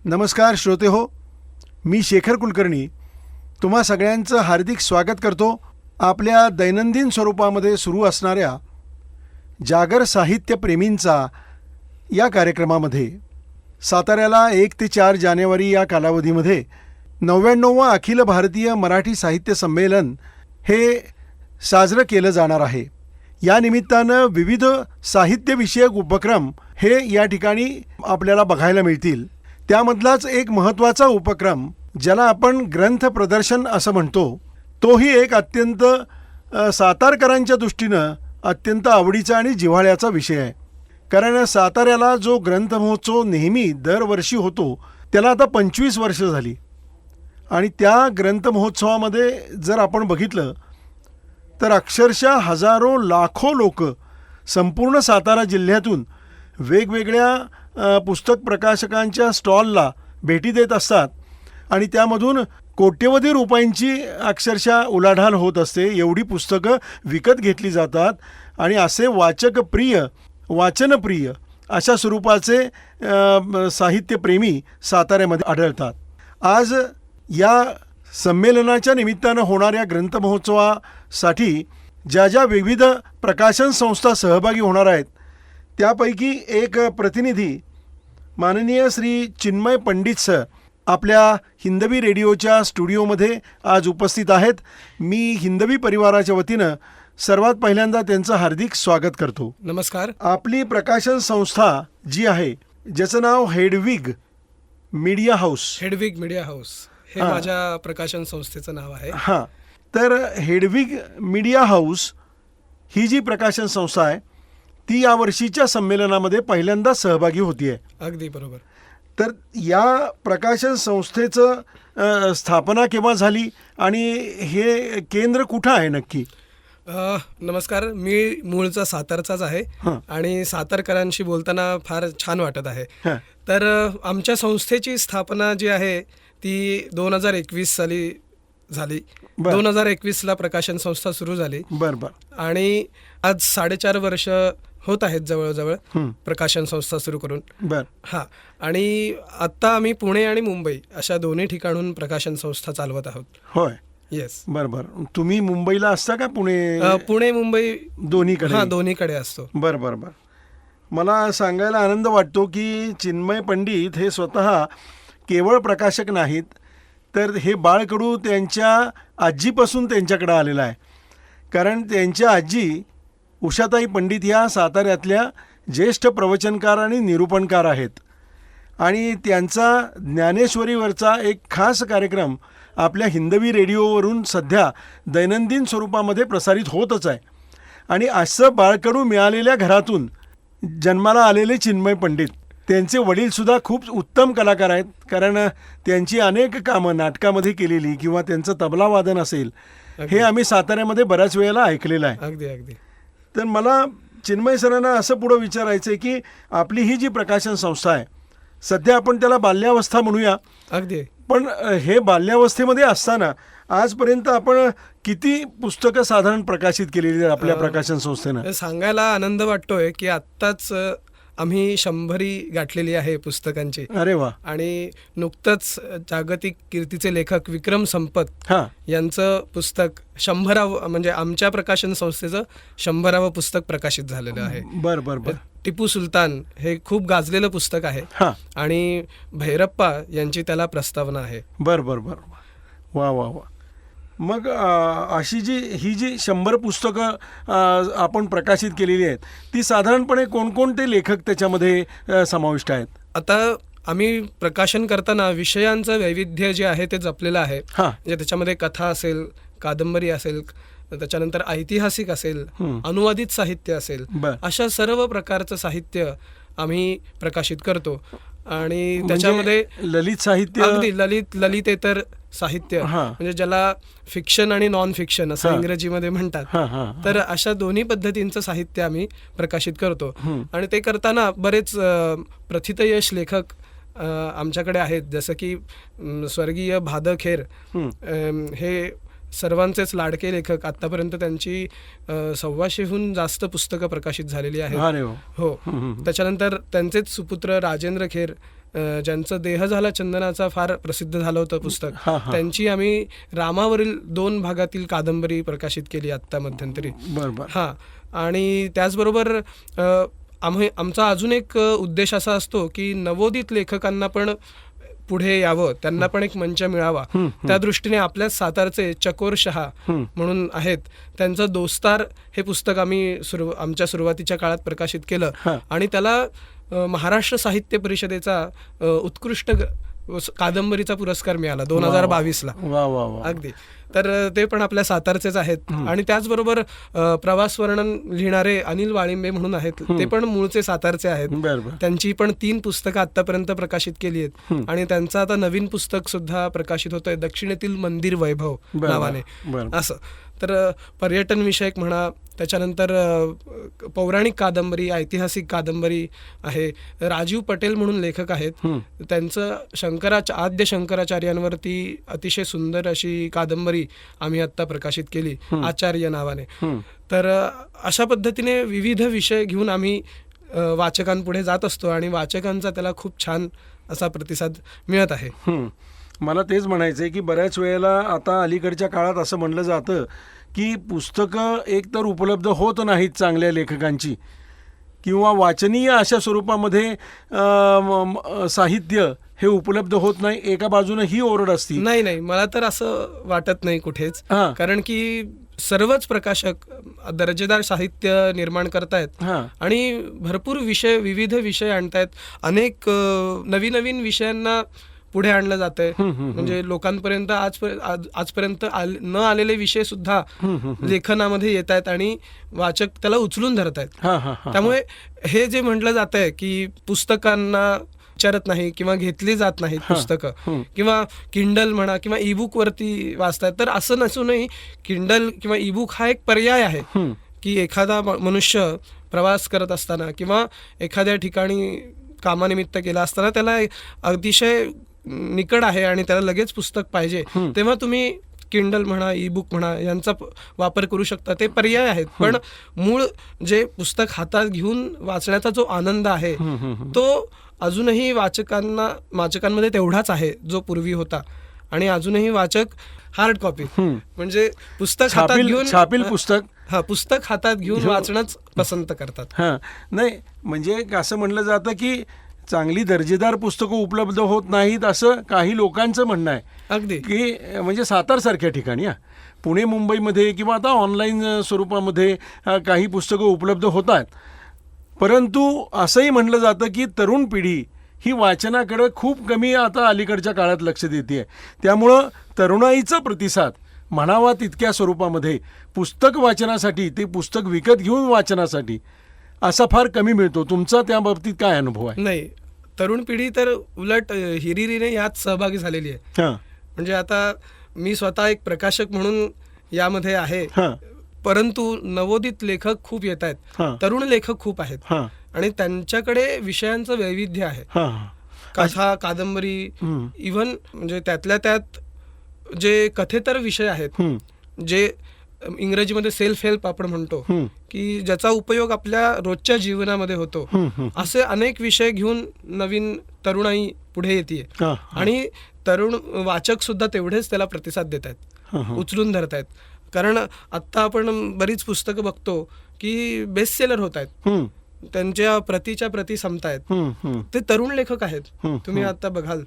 नमस्कार श्रोते हो, मी शेखर कुलकर्णी तुम्हा सगळ्यांचं हार्दिक स्वागत करतो आपल्या दैनंदिन स्वरूपामध्ये सुरू असणाऱ्या जागर साहित्य प्रेमींचा या कार्यक्रमामध्ये. साताऱ्याला 1 ते 4 जानेवारी या कालावधीमध्ये 99वा अखिल भारतीय मराठी साहित्य संमेलन हे साजरं केलं जाणार आहे. या निमित्तानं विविध साहित्यविषयक उपक्रम हे या ठिकाणी आपल्याला बघायला मिळतील. त्यामधलाच एक महत्त्वाचा उपक्रम ज्याला आपण ग्रंथ प्रदर्शन असं म्हणतो, तोही एक अत्यंत सातारकरांच्या दृष्टीनं अत्यंत आवडीचा आणि जिव्हाळ्याचा विषय आहे. कारण साताऱ्याला जो ग्रंथ महोत्सव नेहमी दरवर्षी होतो त्याला आता 25 वर्ष झाली. आणि त्या ग्रंथ महोत्सवामध्ये जर आपण बघितलं तर अक्षरशः हजारो लाखो लोक संपूर्ण सातारा जिल्ह्यातून वेगवेगळ्या पुस्तक प्रकाशकांच्या स्टॉलला भेटी देत असतात आणि त्यामधून कोट्यवधी रुपयांची अक्षरशः उलाढाल होत असते. एवढी पुस्तकं विकत घेतली जातात आणि असे वाचकप्रिय वाचनप्रिय अशा स्वरूपाचे साहित्यप्रेमी साताऱ्यामध्ये आढळतात. आज या संमेलनाच्या निमित्तानं होणाऱ्या ग्रंथ महोत्सवासाठी ज्या ज्या विविध प्रकाशन संस्था सहभागी होणार आहेत त्यापैकी एक प्रतिनिधी माननीय श्री चिन्मय पंडित सर आपल्या हिंदवी रेडिओच्या स्टुडिओमध्ये आज उपस्थित आहेत. मी हिंदवी परिवाराच्या वतीनं सर्वात पहिल्यांदा त्यांचं हार्दिक स्वागत करतो. नमस्कार. आपली प्रकाशन संस्था जी आहे ज्याचं नाव Hedwig media house. Hedwig media house हे माझ्या प्रकाशन संस्थेचं नाव आहे. हां, तर हेडविग मीडिया हाऊस ही जी प्रकाशन संस्था आहे ती यावर्षीच्या संमेलनामध्ये पहिल्यांदा सहभागी होती आहे. अगदी बरोबर. तर या प्रकाशन संस्थेचं स्थापना केव्हा झाली आणि हे केंद्र कुठं आहे नक्की? नमस्कार. मी मूळचा सातारचाच आहे आणि सातारकरांशी बोलताना फार छान वाटत आहे. तर आमच्या संस्थेची स्थापना जी आहे ती 2021 साली झाली. 2021ला प्रकाशन संस्था सुरू झाली. बरोबर. आणि आज 4.5 वर्ष होत आहेत जवळजवळ प्रकाशन संस्था सुरू करून. हां, आणि आत्ता आम्ही पुणे आणि मुंबई अशा दोन्ही ठिकाणून प्रकाशन संस्था चालवत आहोत. होय. येस. बरोबर. तुम्ही मुंबईला असता का पुणे मुंबई दोन्हीकडे? हां, दोन्हीकडे असतो. बरं. मला सांगायला आनंद वाटतो की चिन्मय पंडित हे स्वतः केवळ प्रकाशक नाहीत, तर हे बाळकडू त्यांच्या आजीपासून त्यांच्याकडे आलेलं आहे. कारण त्यांच्या आजी उषाताई पंडित ह्या साताऱ्यातल्या ज्येष्ठ प्रवचनकार आणि निरूपणकार आहेत. आणि त्यांचा ज्ञानेश्वरीवरचा एक खास कार्यक्रम आपल्या हिंदवी रेडिओवरून सध्या दैनंदिन स्वरूपामध्ये प्रसारित होतच आहे. आणि असं बाळकडू मिळालेल्या घरातून जन्माला आलेले चिन्मय पंडित, त्यांचे वडीलसुद्धा खूप उत्तम कलाकार आहेत. कारण त्यांची अनेक कामं नाटकामध्ये केलेली किंवा त्यांचं तबलावादन असेल हे आम्ही साताऱ्यामध्ये बऱ्याच वेळेला ऐकलेलं आहे. अगदी. तर मला चिन्मय सरांना असं पुढं विचारायचं आहे की आपली ही जी प्रकाशन संस्था आहे सध्या आपण त्याला बाल्यावस्था म्हणूया. अगदी. पण हे बाल्यावस्थेमध्ये असताना आजपर्यंत आपण किती पुस्तकं साधारण प्रकाशित केलेली आहेत आपल्या प्रकाशन संस्थेनं? सांगायला आनंद वाटतोय की आत्ताच आम्ही 100 गाठलेली आहे पुस्तकांची. अरे वा. आणि नुकतंच जागतिक कीर्तीचे लेखक विक्रम संपत यांचं पुस्तक 100व म्हणजे आमच्या प्रकाशन संस्थेचं 100व पुस्तक प्रकाशित झालेलं आहे. बरं. टिपू सुलतान हे खूप गाजलेलं पुस्तक आहे आणि भैरप्पा यांची त्याला प्रस्तावना आहे. बरं. वा. मग अशी ही जी 100 पुस्तकं आपण प्रकाशित केलेली आहेत ती साधारणपणे कोणकोणते लेखक त्याच्यामध्ये समाविष्ट आहेत? आता आम्ही प्रकाशन करताना विषयांचं वैविध्य जे आहे ते जपलेलं आहे. म्हणजे त्याच्यामध्ये कथा असेल, कादंबरी असेल, त्याच्यानंतर ऐतिहासिक असेल, अनुवादित साहित्य असेल, बर. अशा सर्व प्रकारचं साहित्य आम्ही प्रकाशित करतो. आणि म्हणजे त्याच्यामध्ये ललित साहित्य, अगदी ललितेतर साहित्य, हा. म्हणजे ज्याला फिक्शन आणि नॉन फिक्शन असं हा. इंग्रजीमध्ये म्हणतात. हा, हा. तर अशा दोन्ही पद्धतींचं साहित्य आम्ही प्रकाशित करतो. हम्म. आणि ते करताना बरेच प्रथितयश लेखक आमच्याकडे आहेत, जसं की स्वर्गीय भाद खेर. हे सर्वांचेच लाडके लेखक. आतापर्यंत त्यांची 125हून जास्त पुस्तकं प्रकाशित झालेली आहेत. अरे वा. हो. त्याच्यानंतर त्यांचेच सुपुत्र राजेंद्र खेर, ज्यांचं देह झाला चंदनाचा फार प्रसिद्ध झालं होतं पुस्तक, हा, हा. त्यांची आम्ही रामावरील 2 भागातील कादंबरी प्रकाशित केली आत्ता मध्यंतरी. बरोबर. हां. आणि त्याचबरोबर आमचा अजून एक उद्देश असा असतो की नवोदित लेखकांना पण पुढे यावं, त्यांना पण एक मंच मिळावा. त्या दृष्टीने आपल्याच सातारचे चकोर शहा म्हणून आहेत, त्यांचं दोस्तार हे पुस्तक आम्ही आमच्या सुरुवातीच्या काळात प्रकाशित केलं. आणि त्याला महाराष्ट्र साहित्य परिषदेचा उत्कृष्ट कादंबरीचा पुरस्कार मिळाला 2022ला. वा वा वा. अगदी. तर ते पण आपल्या सातारचेच आहेत. आणि त्याचबरोबर प्रवास वर्णन लिहिणारे अनिल वाळिंबे म्हणून आहेत, ते पण मूळचे सातारचे आहेत. बरोबर. त्यांची पण 3 पुस्तकं आतापर्यंत प्रकाशित केली आहेत. आणि त्यांचं आता नवीन पुस्तक सुद्धा प्रकाशित होतंय, दक्षिणेतील मंदिर वैभव नावाने. असं. तर पर्यटन विषयक म्हणा, त्याच्यानंतर पौराणिक कादंबरी, ऐतिहासिक कादंबरी आहे. राजीव पटेल म्हणून लेखक आहेत, त्यांचं आद्य शंकराचार्यांवरती अतिशय सुंदर अशी कादंबरी आम्ही आत्ता प्रकाशित केली, आचार्य नावाने. तर अशा पद्धतीने विविध विषय घेऊन आम्ही वाचकांपुढे जात असतो आणि वाचकांचा त्याला खूप छान असा प्रतिसाद मिळत आहे. मला तेच म्हणायचं आहे की बऱ्याच वेळेला आता अलीकडच्या काळात असं म्हणलं जातं की पुस्तकं एकतर उपलब्ध होत नाहीत चांगल्या लेखकांची, किंवा वाचनीय अशा स्वरूपामध्ये साहित्य हे उपलब्ध होत नाही. एका बाजूने ही ओरड असती. नाही, मला तर असं वाटत नाही कुठेच. कारण की सर्वच प्रकाशक दर्जेदार साहित्य निर्माण करतायत आणि भरपूर विषय, विविध विषय आणतायत. अनेक नवीन विषयांना पुढे आणलं जातंय. म्हणजे लोकांपर्यंत आजपर्यंत न आलेले विषय सुद्धा लेखनामध्ये येत आहेत आणि वाचक त्याला उचलून धरतायत. त्यामुळे हे जे म्हटलं जात आहे की पुस्तकांना विचारत नाही किंवा घेतली जात नाहीत पुस्तकं, किंवा किंडल म्हणा किंवा ईबुक वरती वाचतायत, तर असं नसूनही किंडल किंवा ईबुक हा एक पर्याय आहे की एखादा मनुष्य प्रवास करत असताना किंवा एखाद्या ठिकाणी कामानिमित्त गेला असताना त्याला अतिशय निकड आहे आणि त्याला लगेच पुस्तक पाहिजे, तेव्हा तुम्ही किंडल म्हणा, ईबुक म्हणा यांचा वापर करू शकता. ते पर्याय आहेत. पण मूळ जे पुस्तक हातात घेऊन वाचण्याचा जो आनंद आहे तो अजूनही वाचकांमध्ये तेवढाच आहे जो पूर्वी होता. आणि अजूनही वाचक हार्ड कॉपी म्हणजे पुस्तक हातात घेऊन, छापील पुस्तक, पुस्तक हातात घेऊन वाचणंच पसंत करतात. नाही, म्हणजे असं म्हणलं जातं की चांगली दर्जेदार पुस्तकं उपलब्ध होत नाहीत असं काही लोकांचं म्हणणं आहे. अगदी. की म्हणजे सातारसारख्या ठिकाणी, पुणे मुंबईमध्ये किंवा आता ऑनलाईन स्वरूपामध्ये काही पुस्तकं उपलब्ध होत आहेत. परंतु असंही म्हणलं जातं की तरुण पिढी ही वाचनाकडे खूप कमी आता अलीकडच्या काळात लक्ष देते आहे. त्यामुळं तरुणाईचा प्रतिसाद म्हणावा तितक्या स्वरूपामध्ये पुस्तक वाचनासाठी, ते पुस्तक विकत घेऊन वाचनासाठी असा फार कमी मिळतो. तुमचा त्या बाबतीत काय अनुभव आहे? नाही, तरुण पिढी तर उलट हिरिरीने यात सहभागी झालेली आहे. म्हणजे आता मी स्वतः एक प्रकाशक म्हणून यामध्ये आहे, परंतु नवोदित लेखक खूप येत आहेत, तरुण लेखक खूप आहेत आणि त्यांच्याकडे विषयांचं वैविध्य आहे. कथा, कादंबरी, इव्हन म्हणजे त्यातल्या त्यात जे कथेतर विषय आहेत, जे इंग्रजीमध्ये सेल्फ हेल्प आपण म्हणतो की ज्याचा उपयोग आपल्या रोजच्या जीवनामध्ये होतो, असे अनेक विषय घेऊन नवीन तरुणाई पुढे येते. आणि तरुण वाचक सुद्धा तेवढेच त्याला प्रतिसाद देत आहेत, उचलून धरत आहेत. कारण आत्ता आपण बरीच पुस्तकं बघतो की बेस्ट सेलर होत आहेत, त्यांच्या प्रतीच्या प्रती संपतायत. ते तरुण लेखक आहेत. तुम्ही आता बघाल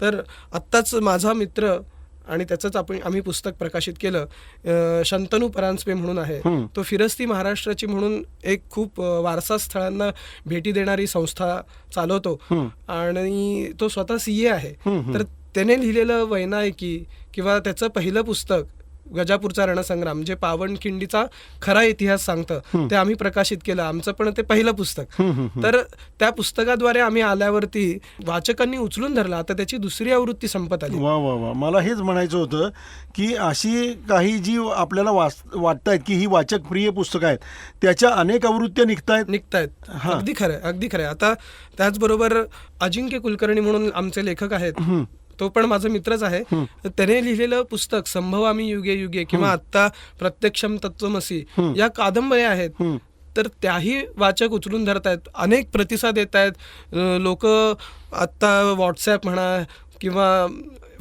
तर आत्ताच माझा मित्र आणि त्याचंच आम्ही पुस्तक प्रकाशित केलं, शंतनू परांजपे म्हणून आहे, तो फिरस्ती महाराष्ट्राची म्हणून एक खूप वारसा स्थळांना भेटी देणारी संस्था चालवतो आणि तो स्वतः CA आहे. तर त्याने लिहिलेलं वैनायकी किंवा त्याचं पहिलं पुस्तक गजापूरचा रणसंग्राम जे पावनखिंडीचा खरा इतिहास सांगतं ते आम्ही प्रकाशित केलं. आमचं पण ते पहिलं पुस्तक. तर त्या पुस्तकाद्वारे आम्ही आल्यावरती वाचकांनी उचलून धरलं. आता त्याची दुसरी आवृत्ती संपत आली. वा वा वा, मला हेच म्हणायचं होतं की अशी काही जी आपल्याला वाटतायत की ही वाचक प्रिय पुस्तकं आहेत त्याच्या अनेक आवृत्त्या निघतायत. अगदी खरंय, अगदी खरंय. आता त्याचबरोबर अजिंक्य कुलकर्णी म्हणून आमचे लेखक आहेत, तो पण माझा मित्रच आहे. त्याने लिहिलेलं पुस्तक संभवामी युगे युगे किंवा आता प्रत्यक्षम तत्वमसी या कादंबऱ्या आहेत. तर त्याही वाचक उचलून धरतायत, अनेक प्रतिसाद येत आहेत. लोक आत्ता व्हॉट्सॲप म्हणा किंवा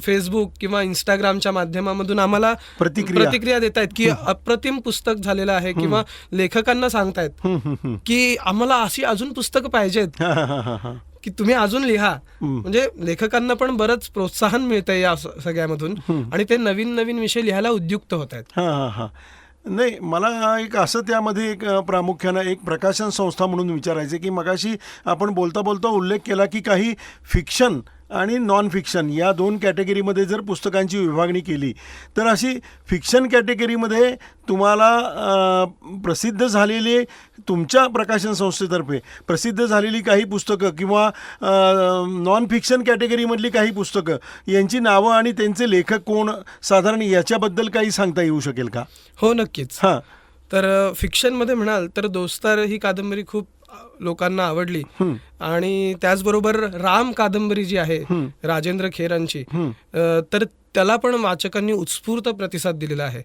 फेसबुक किंवा इंस्टाग्रामच्या माध्यमामधून आम्हाला प्रतिक्रिया देत आहेत की अप्रतिम पुस्तक झालेलं आहे, किंवा लेखकांना सांगतायत की आम्हाला अशी अजून पुस्तकं पाहिजेत की तुम्ही अजून लिहा. म्हणजे लेखकांना पण बरंच प्रोत्साहन मिळतंय या सगळ्यामधून आणि ते नवीन नवीन विषय लिहायला उद्युक्त होत आहेत. नाही, मला एक असं त्यामध्ये एक प्रामुख्यानं एक प्रकाशन संस्था म्हणून विचारायचं की मगाशी आपण बोलता बोलता उल्लेख केला की काही फिक्शन आणि नॉन फिक्शन या दोन कॅटेगरीमध्ये जर पुस्तकांची विभागणी केली तर अशी फिक्शन कॅटेगरीमध्ये तुम्हाला प्रसिद्ध झालेली तुमच्या प्रकाशन संस्थेतर्फे प्रसिद्ध झालेली काही पुस्तकं किंवा नॉन फिक्शन कॅटेगरीमधली काही पुस्तकं यांची नावं आणि त्यांचे लेखक कोण साधारण याच्याबद्दल काही सांगता येऊ शकेल का? हो, नक्कीच. तर फिक्शनमध्ये म्हणाल तर दोस्तार ही कादंबरी खूप लोकांना आवडली. आणि त्याचबरोबर राम कादंबरी जी आहे राजेंद्र खेरांची, तर त्याला पण वाचकांनी उत्स्फूर्त प्रतिसाद दिलेला आहे.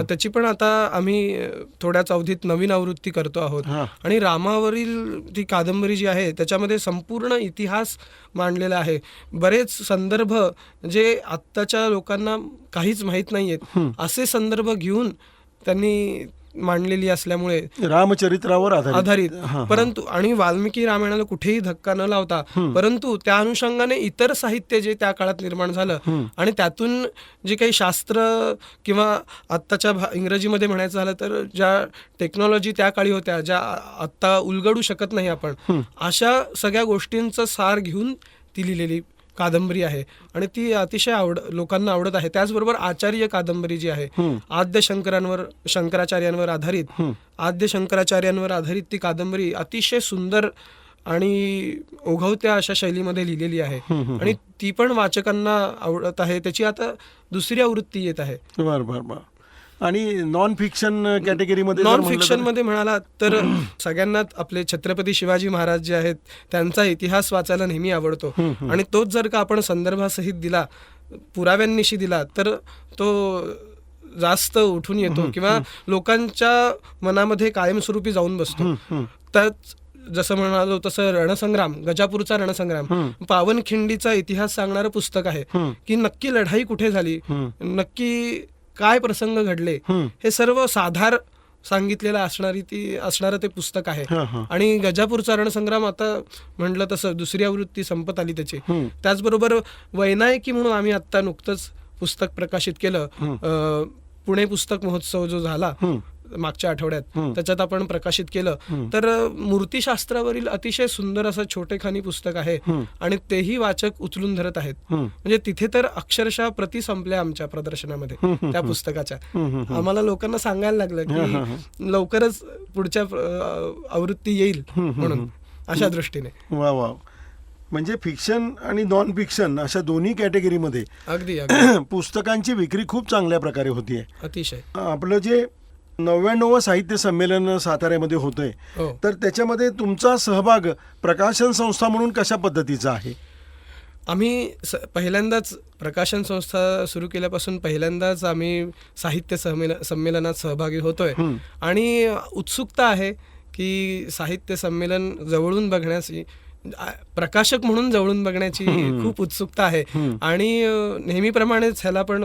त्याची पण आता आम्ही थोड्याच अवधीत नवीन आवृत्ती करतो आहोत. आणि रामावरील ती कादंबरी जी आहे त्याच्यामध्ये संपूर्ण इतिहास मांडलेला आहे. बरेच संदर्भ जे आत्ताच्या लोकांना काहीच माहीत नाहीयेत असे संदर्भ घेऊन त्यांनी मांडलेली असल्यामुळे रामचरित्रावर आधारित. परंतु आणि वाल्मिकी रामायणाला कुठेही धक्का न लावता, परंतु त्या अनुषंगाने इतर साहित्य जे त्या काळात निर्माण झालं आणि त्यातून जे काही शास्त्र किंवा आत्ताच्या इंग्रजीमध्ये म्हणायचं झालं तर ज्या टेक्नॉलॉजी त्या काळी होत्या ज्या आत्ता उलगडू शकत नाही आपण, अशा सगळ्या गोष्टींचं सार घेऊन ती लिहिलेली कादंबरी आहे आणि ती अतिशय लोकांना आवडत आहे. त्याचबरोबर आचार्य कादंबरी जी आहे आद्य शंकराचार्यांवर आधारित ती कादंबरी अतिशय सुंदर आणि ओघवत्या अशा शैलीमध्ये लिहिलेली आहे आणि ती पण वाचकांना आवडत आहे. त्याची आता दुसरी आवृत्ती येत आहे. बरं. आणि नॉन फिक्शन कॅटेगरीमध्ये म्हणाला तर सगळ्यांना आपले छत्रपती शिवाजी महाराज जे आहेत त्यांचा इतिहास वाचायला नेहमी आवडतो आणि तोच जर का आपण संदर्भासहित दिला, पुराव्यांनिशी दिला तर तो जास्त उठून येतो किंवा लोकांच्या मनामध्ये कायमस्वरूपी जाऊन बसतो. त्याच जसं म्हणालो तसं रणसंग्राम, गजापूरचा रणसंग्राम पावनखिंडीचा इतिहास सांगणारं पुस्तक आहे की नक्की लढाई कुठे झाली, नक्की काय प्रसंग घडले, हे सर्व साधार सांगितलेलं असणारं ते पुस्तक आहे. आणि गजापूरचा रणसंग्राम आता म्हटलं तसं दुसरी आवृत्ती संपत आली त्याची. त्याचबरोबर वैनायकी म्हणून आम्ही आता नुकतंच पुस्तक प्रकाशित केलं. पुणे पुस्तक महोत्सव जो झाला मागच्या आठवड्यात त्याच्यात आपण प्रकाशित केलं. तर मूर्तिशास्त्रावरील अतिशय सुंदर असं छोटेखानी पुस्तक आहे आणि तेही वाचक उचलून धरत आहेत. म्हणजे तिथे तर अक्षरशः प्रति संपल्या आमच्या प्रदर्शनामध्ये त्या पुस्तकाच्या. आम्हाला लोकांना सांगायला लागलं की लवकरच पुढच्या आवृत्ती येईल म्हणून, अशा दृष्टीने. वा. म्हणजे फिक्शन आणि नॉन फिक्शन अशा दोन्ही कॅटेगरीमध्ये अगदी पुस्तकांची विक्री खूप चांगल्या प्रकारे होतीये. अतिशय. आपलं जे 99वं साहित्य संमेलन साताऱ्यामध्ये होतंय तर त्याच्यामध्ये तुमचा सहभाग प्रकाशन संस्था म्हणून कशा पद्धतीचा आहे? आम्ही पहिल्यांदाच प्रकाशन संस्था सुरू केल्यापासून पहिल्यांदाच आम्ही साहित्य संमेलनात सहभागी होतोय आणि उत्सुकता आहे की साहित्य संमेलन जवळून बघण्याची, प्रकाशक म्हणून जवळून बघण्याची खूप उत्सुकता आहे आणि नेहमीप्रमाणेच ह्याला पण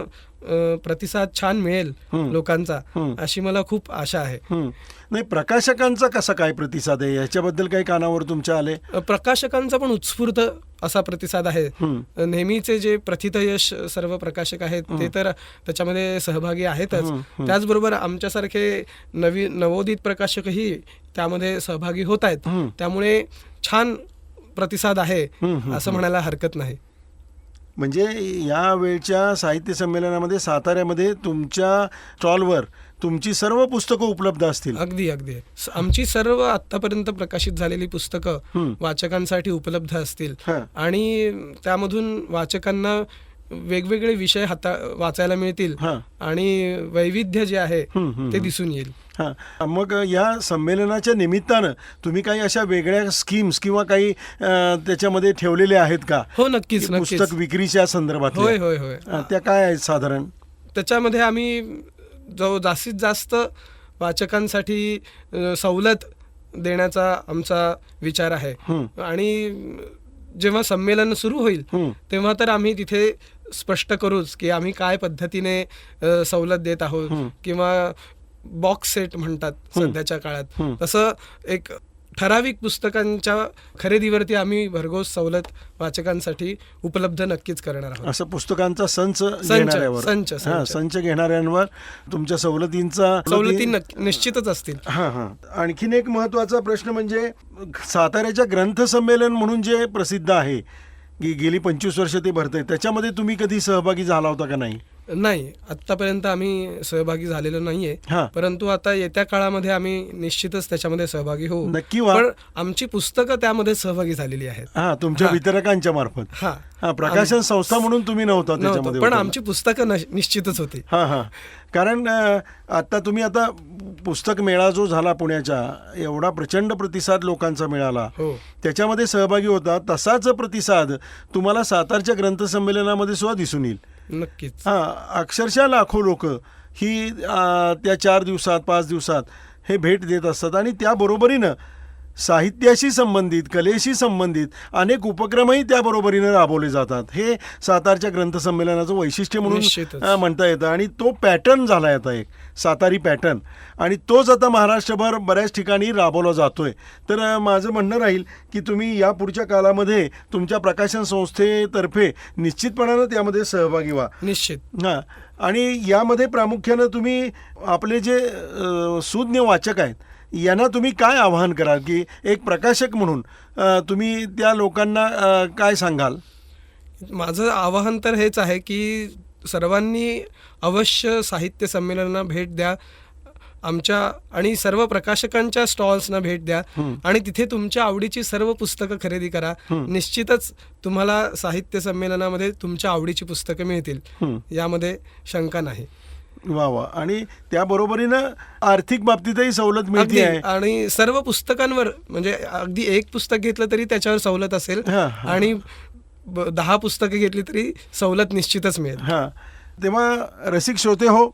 प्रतिसाद छान मिळेल लोकांचा अशी मला खूप आशा आहे. नाही, प्रकाशकांचा कसा काय प्रतिसाद आहे याच्याबद्दल काही कानावर तुमच्या आले? प्रकाशकांचा पण उत्स्फूर्त असा प्रतिसाद आहे. नेहमीचे जे प्रथितयश सर्व प्रकाशक आहेत ते तर त्याच्यामध्ये सहभागी आहेतच, त्याचबरोबर आमच्यासारखे नवोदित प्रकाशकही त्यामध्ये सहभागी होत आहेत. त्यामुळे छान प्रतिसाद आहे असं म्हणायला हरकत नाही. म्हणजे या वेळच्या साहित्य संमेलनामध्ये साताऱ्यामध्ये तुमच्या स्टॉलवर तुमची सर्व पुस्तकं उपलब्ध असतील. अगदी अगदी आमची सर्व आतापर्यंत प्रकाशित झालेली पुस्तकं वाचकांसाठी उपलब्ध असतील आणि त्यामधून वाचकांना वेगवेगळे विषय वाचायला मिळतील आणि वैविध्य जे आहे ते दिसून येईल. मग या संमेलनाच्या निमित्तानं तुम्ही काही अशा वेगळ्या स्कीम्स किंवा काही त्याच्यामध्ये ठेवलेले आहेत का? हो, नक्कीच. पुस्तक विक्रीच्या संदर्भात. होय होय होय. त्या काय आहेत साधारण? त्याच्यामध्ये आम्ही जो जास्तीत जास्त वाचकांसाठी सवलत देण्याचा आमचा विचार आहे आणि जेव्हा संमेलन सुरू होईल तेव्हा तर आम्ही तिथे स्पष्ट करूच की आम्ही काय पद्धतीने सवलत देत आहोत किंवा बॉक्स सेट म्हणतात सध्याच्या काळात, तसं एक ठराविक पुस्तकांच्या खरेदीवरती आम्ही भरघोस सवलत वाचकांसाठी उपलब्ध नक्कीच करणार आहोत. असं पुस्तकांचा संच घेणाऱ्यांवर तुमच्या सवलती निश्चितच असतील. आणखीन एक महत्वाचा प्रश्न म्हणजे साताऱ्याच्या ग्रंथ संमेलन म्हणून जे प्रसिद्ध आहे की गेली 25 वर्ष ते भरतंय, त्याच्यामध्ये तुम्ही कधी सहभागी झाला होता का? नाही, आतापर्यंत आम्ही सहभागी झालेलो नाहीये, परंतु आता येत्या काळामध्ये आम्ही निश्चितच त्याच्यामध्ये सहभागी होऊ. नक्की. पण आमची पुस्तकं त्यामध्ये सहभागी झालेली आहेत. तुमच्या वितरकांच्या मार्फत. प्रकाशन संस्था म्हणून तुम्ही नव्हता त्याच्यामध्ये, पण आमची पुस्तकं निश्चितच होती. कारण आता तुम्ही पुस्तक मेळा जो झाला पुण्याच्या, एवढा प्रचंड प्रतिसाद लोकांचा मिळाला, त्याच्यामध्ये सहभागी होता. तसाच प्रतिसाद तुम्हाला सातारच्या ग्रंथ संमेलनामध्ये सुद्धा दिसून येईल. नक्कीच. अक्षरशः लाखो लोक ही त्या 4 दिवसात 5 दिवसात हे भेट देत असतात आणि त्याबरोबरीनं साहित्याशी संबंधित, कलेशी संबंधित अनेक उपक्रमही त्याबरोबरीनं राबवले जातात. हे सातारच्या ग्रंथ संमेलनाचं वैशिष्ट्य म्हणून म्हणता येतं आणि तो पॅटर्न झाला आहे आता, एक सातारी पॅटर्न, आणि तोच आता महाराष्ट्रभर बऱ्याच ठिकाणी राबवला जातोय. तर माझं म्हणणं राहील की तुम्ही या पुढच्या काळामध्ये तुमच्या प्रकाशन संस्थेतर्फे निश्चितपणानं त्यामध्ये सहभागी व्हा. निश्चित. आणि यामध्ये प्रामुख्यानं तुम्ही आपले जे सुज्ञ वाचक आहेत यांना तुम्ही काय आवाहन कराल की एक प्रकाशक म्हणून तुम्ही त्या लोकांना काय सांगाल? माझं आवाहन तर हेच आहे की सर्वांनी अवश्य साहित्य संमेलनांना भेट द्या, आमच्या आणि सर्व प्रकाशकांच्या स्टॉल्सना भेट द्या आणि तिथे तुमच्या आवडीची सर्व पुस्तकं खरेदी करा. निश्चितच तुम्हाला साहित्य संमेलनामध्ये तुमच्या आवडीची पुस्तकं मिळतील, यामध्ये शंका नाही. वा. आणि त्याबरोबरीनं आर्थिक बाबतीतही सवलत मिळते आहे आणि सर्व पुस्तकांवर, म्हणजे अगदी एक पुस्तक घेतलं तरी त्याच्यावर सवलत असेल आणि 10 पुस्तकं घेतली तरी सवलत निश्चितच मिळेल. तेव्हा रसिक श्रोते हो,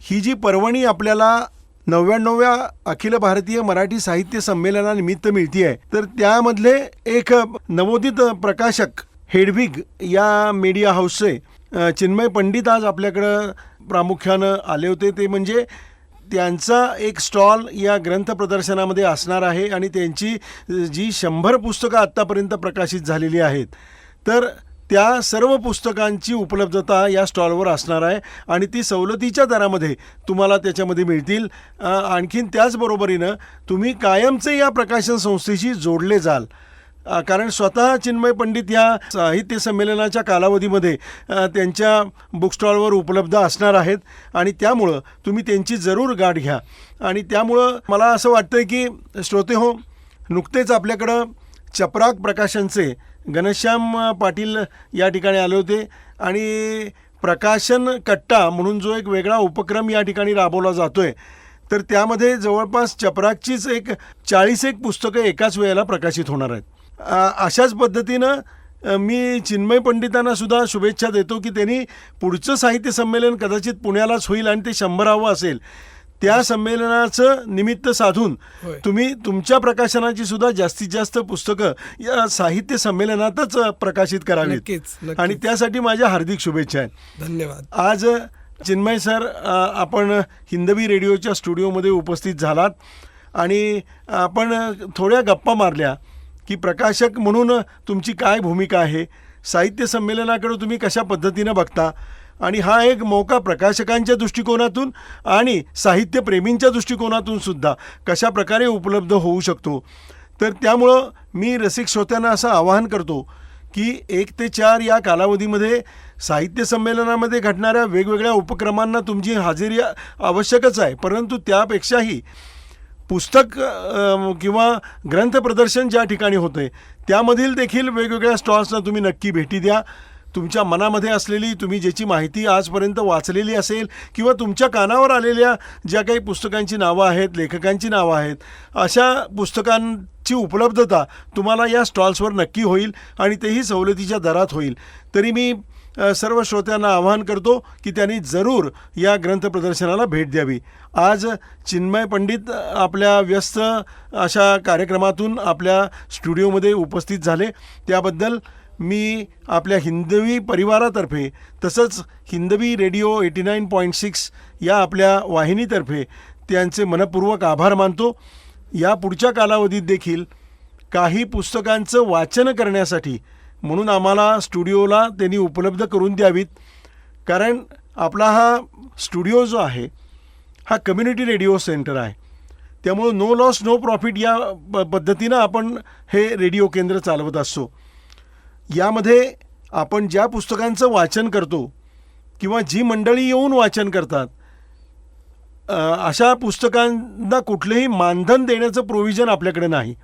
ही जी पर्वणी आपल्याला 99व्या अखिल भारतीय मराठी साहित्य संमेलनानिमित्त मिळते आहे, तर त्यामधले एक नवोदित प्रकाशक हेडविग या मीडिया हाऊसचे चिन्मय पंडित आज आपल्याकडं प्रामुख्यानं आले होते. ते म्हणजे त्यांचा एक स्टॉल या ग्रंथ प्रदर्शनामध्ये असणार आहे आणि त्यांची जी 100 पुस्तकं आत्तापर्यंत प्रकाशित झालेली आहेत, तर त्या सर्व पुस्तकांची उपलब्धता या स्टॉलवर असणार आहे आणि ती सवलतीच्या दरामध्ये तुम्हाला त्याच्यामध्ये मिळतील. आणखीन त्याचबरोबरीनं तुम्ही कायमचे या प्रकाशन संस्थेशी जोडले जाल, कारण स्वतः चिन्मय पंडित या साहित्य संमेलनाच्या कालावधीमध्ये त्यांच्या बुक स्टॉलवर उपलब्ध असणार आहेत आणि त्यामुळं तुम्ही त्यांची जरूर गाठ घ्या. आणि त्यामुळं मला असं वाटतं की श्रोते हो, नुकतेच आपल्याकडं चपराक प्रकाशनचे घनश्याम पाटील या ठिकाणी आले होते आणि प्रकाशन कट्टा म्हणून जो एक वेगळा उपक्रम या ठिकाणी राबवला जातोय, तर त्यामध्ये जवळपास चपराकचीच एक 40 पुस्तकं एकाच वेळेला प्रकाशित होणार आहेत. अशाच पद्धतीनं मी चिन्मय पंडितांना सुद्धा शुभेच्छा देतो की त्यांनी पुढचं साहित्य संमेलन कदाचित पुण्यालाच होईल आणि ते 100वे असेल. त्या संमेलनाचं निमित्त साधून तुम्ही तुमच्या प्रकाशनाची सुद्धा जास्तीत जास्त पुस्तकं या साहित्य संमेलनातच प्रकाशित करावीत आणि त्यासाठी माझ्या हार्दिक शुभेच्छा आहेत. धन्यवाद. आज चिन्मय सर, आपण हिंदवी रेडिओच्या स्टुडिओमध्ये उपस्थित झालात आणि आपण थोड्या गप्पा मारल्या की प्रकाशक म्हणून तुमची काय भूमिका आहे, साहित्य संमेलनाकडे तुम्ही कशा पद्धतीनं बघता आणि हा एक मौका प्रकाशकांच्या दृष्टिकोनातून आणि साहित्यप्रेमींच्या दृष्टिकोनातून सुद्धा कशा प्रकारे उपलब्ध होऊ शकतो. तर त्यामुळं मी रसिक श्रोत्यांना असं आवाहन करतो की 1 ते 4 या कालावधीमध्ये साहित्य संमेलनामध्ये घडणाऱ्या वेगवेगळ्या उपक्रमांना तुमची हजेरी आवश्यकच आहे, परंतु त्यापेक्षाही पुस्तक किंवा ग्रंथ प्रदर्शन ज्या ठिकाणी होतं आहे त्यामधील देखील वेगवेगळ्या स्टॉल्सना तुम्ही नक्की भेटी द्या. तुमच्या मनामध्ये असलेली, तुम्ही ज्याची माहिती आजपर्यंत वाचलेली असेल किंवा तुमच्या कानावर आलेल्या ज्या काही पुस्तकांची नावं आहेत, लेखकांची नावं आहेत, अशा पुस्तकांची उपलब्धता तुम्हाला या स्टॉल्सवर नक्की होईल आणि तेही सवलतीच्या दरात होईल. तरी मी सर्व श्रोत्यांना आवाहन करतो की त्यांनी जरूर या ग्रंथ प्रदर्शनाला भेट द्यावी. आज चिन्मय पंडित आपल्या व्यस्त अशा कार्यक्रमातून आपल्या स्टुडिओमध्ये उपस्थित झाले, त्याबद्दल मी आपल्या हिंदवी परिवारातर्फे तसंच हिंदवी रेडिओ 89.6 या आपल्या वाहिनीतर्फे त्यांचे मनपूर्वक आभार मानतो. या पुढच्या कालावधीत देखील काही पुस्तकांचं वाचन करण्यासाठी म्हणून आम्हाला स्टुडिओला त्यांनी उपलब्ध करून द्यावीत, कारण आपला हा स्टुडिओ जो आहे हा कम्युनिटी रेडिओ सेंटर आहे. त्यामुळं नो लॉस नो प्रॉफिट या पद्धतीनं आपण हे रेडिओ केंद्र चालवत असतो. यामध्ये आपण ज्या पुस्तकांचं वाचन करतो किंवा जी मंडळी येऊन वाचन करतात अशा पुस्तकांना कुठलेही मानधन देण्याचं प्रोव्हिजन आपल्याकडे नाही.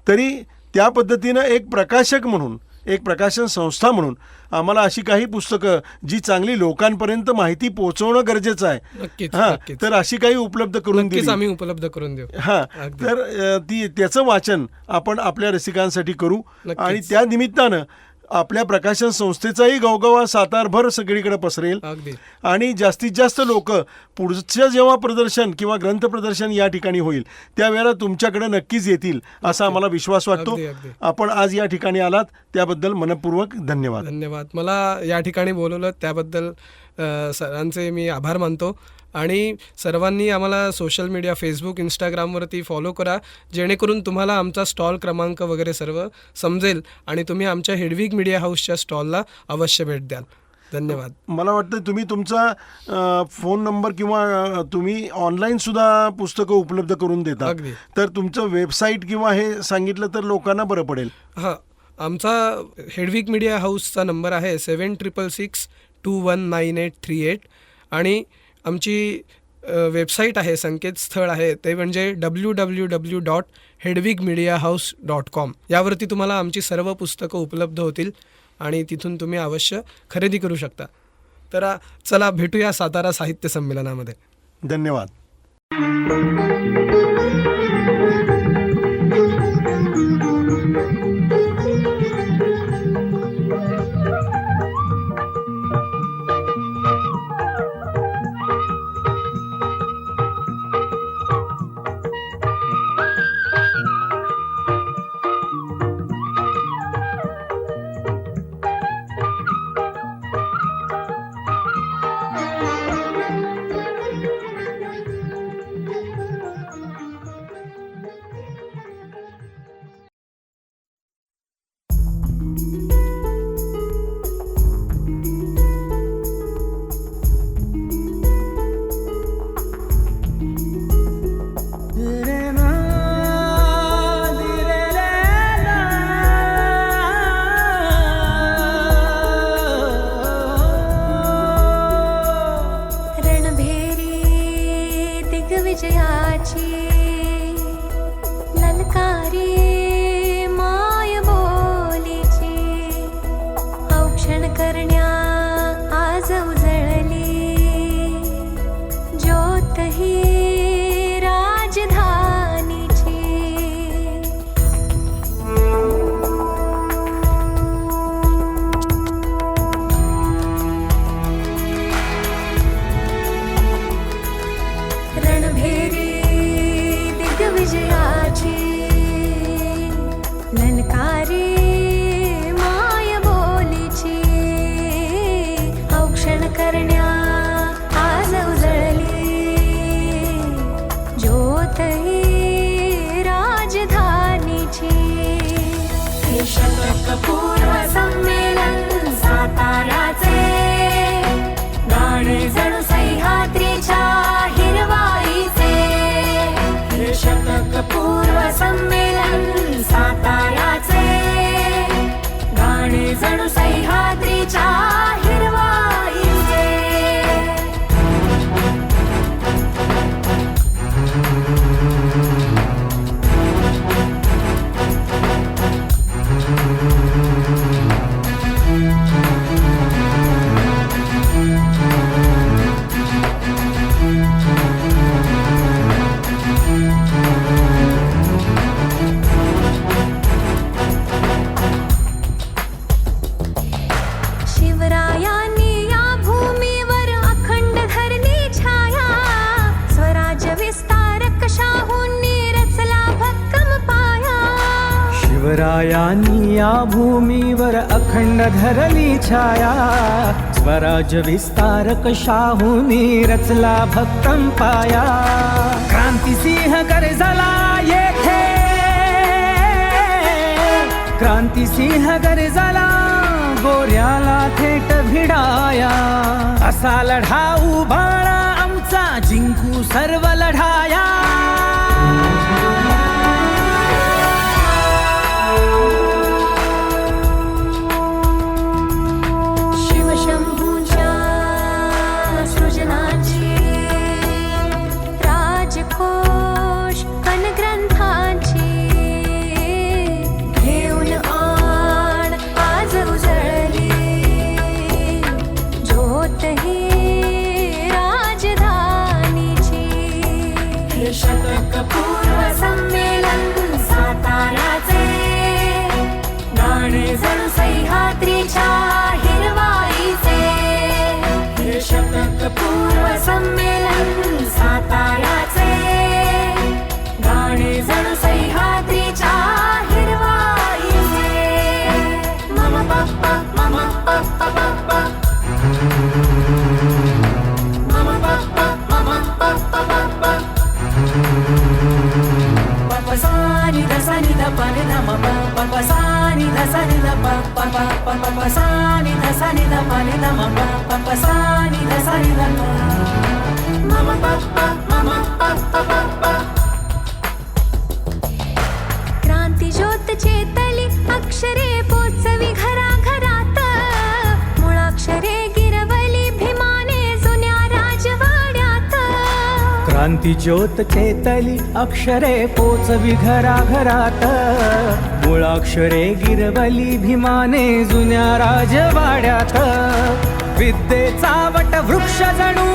तरी त्या पद्धतीनं एक प्रकाशक म्हणून, एक प्रकाशन संस्था म्हणून आम्हाला अशी काही पुस्तकं जी चांगली लोकांपर्यंत माहिती पोहोचवणं गरजेचं आहे, नक्कीच हां, नक्कीच तर अशी काही उपलब्ध करून नक्कीच दिली आम्ही उपलब्ध करून देऊ. हां, अगदी. तर त्याचं वाचन आपण आपल्या रसिकांसाठी करू नक्कीच. आणि त्या निमित्तानं आपल्या प्रकाशन संस्थेचाही गवगवा सातारभर सगळीकडे पसरेल अगदी आणि जास्तीत जास्त लोक पुढचं जेव्हा प्रदर्शन किंवा ग्रंथ प्रदर्शन या ठिकाणी होईल त्यावेळेला तुमच्याकडे नक्कीच येतील असा आम्हाला विश्वास वाटतो. अगदी, अगदी. आपण आज या ठिकाणी आलात त्याबद्दल मनपूर्वक धन्यवाद. धन्यवाद. मला या ठिकाणी बोलवलं त्याबद्दल सरांचे मी आभार मानतो. आणि सर्वांनी आम्हाला सोशल मीडिया फेसबुक, इंस्टाग्रामवरती फॉलो करा, जेणेकरून तुम्हाला आमचा स्टॉल क्रमांक वगैरे सर्व समजेल आणि तुम्ही आमच्या हेडविग मीडिया हाऊसच्या स्टॉलला अवश्य भेट द्याल. धन्यवाद. मला वाटतं तुम्ही तुमचा फोन नंबर किंवा तुम्ही ऑनलाईनसुद्धा पुस्तकं उपलब्ध करून देता, अगदी. तर तुमचं वेबसाईट किंवा हे सांगितलं तर लोकांना बरं पडेल. हां, आमचा हेडविग मीडिया हाऊसचा नंबर आहे 7666219838 आणि आमची वेबसाईट आहे, संकेतस्थळ आहे ते म्हणजे www.hedwigmediahouse.com. यावरती तुम्हाला आमची सर्व पुस्तकं उपलब्ध होतील आणि तिथून तुम्ही अवश्य खरेदी करू शकता. तर चला भेटूया सातारा साहित्य संमेलनामध्ये. धन्यवाद. शिवरायांनी या भूमीवर अखंड धरली छाया, स्वराज्य विस्तारक शाहूनी रचला भक्कम पाया. क्रांतिसिंह गरजला येथे, क्रांतिसिंह गरजला गोऱ्याला थेट भिडाया. असा लढा उभाळा आमचा, जिंकू सर्व लढाया. शिवशंभूच्या सृजनाची राजकोश कनग्रंथांची घेऊन आण आज उजळली ज्योत ही राजधानीची. हे शतकपूर्व संमेलन साताऱ्याचे गाणे जणू सह्याद्रीच्या हिरवाईचे. हे शतकपूर्व संमेलन साताऱ्याचे गाणे जणू सह्याद्रीच्या हिरवाईचे. मम पप्पा मम पप्पा पप्पा मम पप्पा मम पप्पा पप्पा पप्पा सानी ध सानी ध प नि ध म प पप्पा सानी ध सानी ध प प प प पप्पा सानी ध सानी ध प नि ध म प पप्पा सानी ध सानी ध प मम पप्पा मम पप्पा पप्पा. क्रांती ज्योत चेतली अक्षरे पोचवी घराघरात, मुळाक्षरे गिरवली भीमाने जुन्या राजवाड्यात. क्रांती ज्योत चेतली अक्षरे पोचवी घराघरात, मुळाक्षरे गिरवली भीमाने जुन्या राजवाड्यात. विद्येचा वट वृक्ष जणू,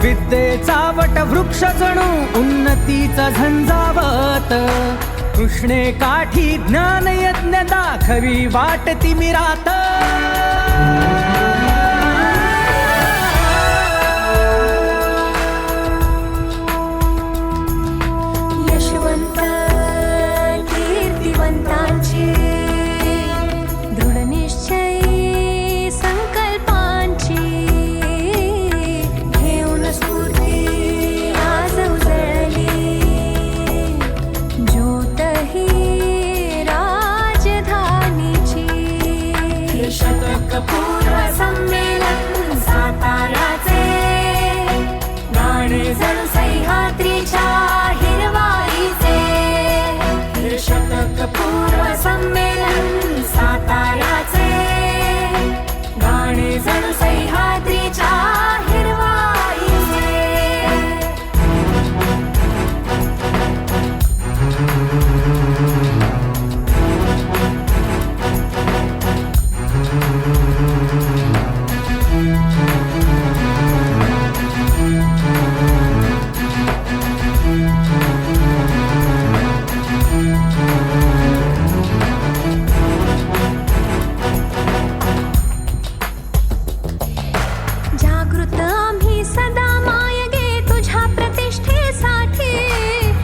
विद्येचा वट वृक्ष जणू उन्नतीचा झंझावत. कृष्णे काठी ज्ञान यज्ञ दाखवी वाट तिमिरात. यशवंत कीर्तिवंतांची दृढ निश्चयी संकल्पांची घेऊन स्फूर्ती आज उजळली ज्योत ही राजधानीची. हे शतकपूर्व संमेलन साताऱ्याचे गाणे जणू सह्याद्रीच्या हिरवाईचे. हे शतकपूर्व संमेलन साताऱ्याचे गाणे जणू सह्याद्रीच्या हिरवाईचे. जागृत आम्ही सदा मायगे तुझ्या प्रतिष्ठेसाठी,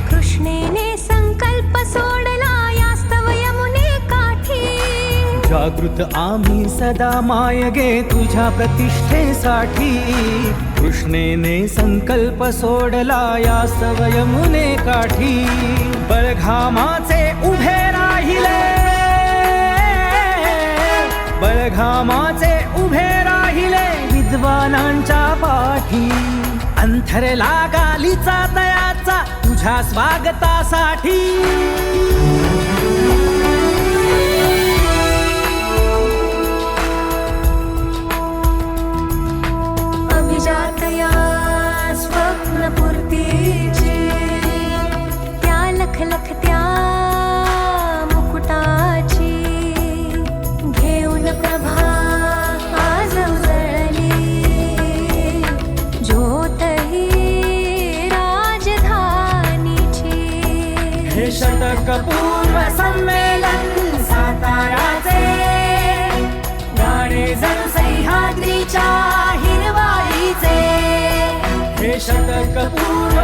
कृष्णेने संकल्प सोडला यास्तव यमुने काठी. जागृत आम्ही सदा मायगे तुझ्या प्रतिष्ठेसाठी, कृष्णेने संकल्प सोडला या सव यमुने काठी. बळघामाचे उभे राहिले, बळघामाचे उभे राहिले विद्वानांच्या पाठी. अंथरला गालीचा दयाचा तुझ्या स्वागतासाठी. अभिजात या स्वप्नपूर्तीची त्या लखलखत्या मुकुटाची घेऊन प्रभा आज उजळली ज्योत ही राजधानीची. हे शतकपूर्व संमेलन साताऱ्याचे गाणे जणू सह्याद्रीच्या हिरवाईचे. हे शतकपूर्व